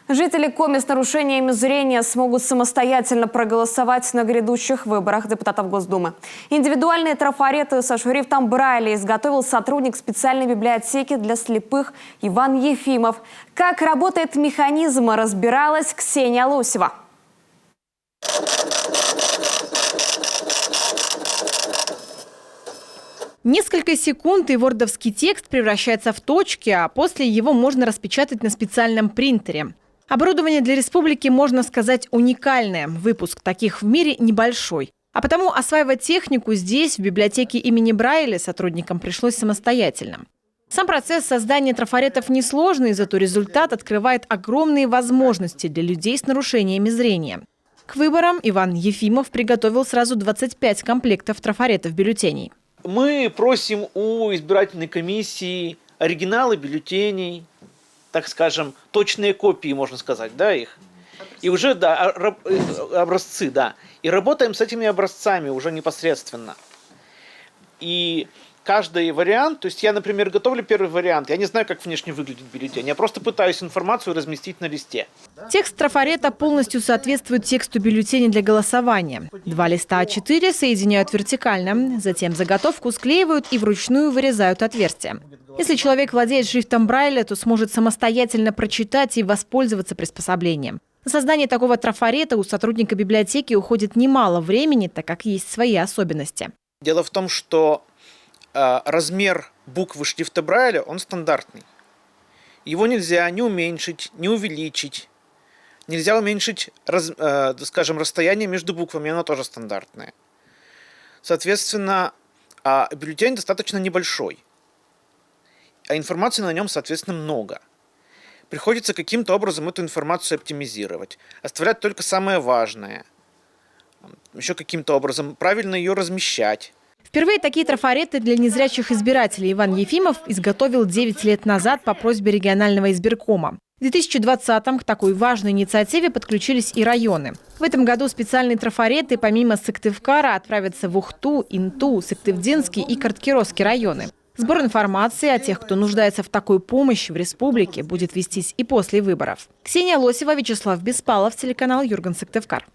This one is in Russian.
Жители Коми с нарушениями зрения смогут самостоятельно проголосовать на грядущих выборах депутатов Госдумы. Индивидуальные трафареты со шрифтом Брайля изготовил сотрудник специальной библиотеки для слепых Иван Ефимов. Как работает механизм, разбиралась Ксения Лосева. Несколько секунд, и вордовский текст превращается в точки, а после его можно распечатать на специальном принтере. Оборудование для республики, можно сказать, уникальное. Выпуск таких в мире небольшой. А потому осваивать технику здесь, в библиотеке имени Брайля, сотрудникам пришлось самостоятельно. Сам процесс создания трафаретов несложный, зато результат открывает огромные возможности для людей с нарушениями зрения. К выборам Иван Ефимов приготовил сразу 25 комплектов трафаретов бюллетеней. Мы просим у избирательной комиссии оригиналы бюллетеней, так скажем, точные копии, можно сказать, да, их. И уже, да, образцы, да. И работаем с этими образцами уже непосредственно. И каждый вариант, то есть я, например, готовлю первый вариант, я не знаю, как внешне выглядит бюллетень, я просто пытаюсь информацию разместить на листе. Текст трафарета полностью соответствует тексту бюллетеня для голосования. 2 листа А4 соединяют вертикально, затем заготовку склеивают и вручную вырезают отверстия. Если человек владеет шрифтом Брайля, то сможет самостоятельно прочитать и воспользоваться приспособлением. На создание такого трафарета у сотрудника библиотеки уходит немало времени, так как есть свои особенности. Дело в том, что размер буквы шрифта Брайля, он стандартный. Его нельзя ни уменьшить, ни увеличить. Нельзя уменьшить, скажем, расстояние между буквами, оно тоже стандартное. Соответственно, бюллетень достаточно небольшой, а информации на нем, соответственно, много. Приходится каким-то образом эту информацию оптимизировать, оставлять только самое важное. Еще каким-то образом правильно ее размещать. Впервые такие трафареты для незрячих избирателей Иван Ефимов изготовил 9 лет назад по просьбе регионального избиркома. В 2020-м к такой важной инициативе подключились и районы. В этом году специальные трафареты помимо Сыктывкара отправятся в Ухту, Инту, Сыктывдинский и Карткиросский районы. Сбор информации о тех, кто нуждается в такой помощи в республике, будет вестись и после выборов. Ксения Лосева, Вячеслав Беспалов, телеканал Юрган, Сыктывкар.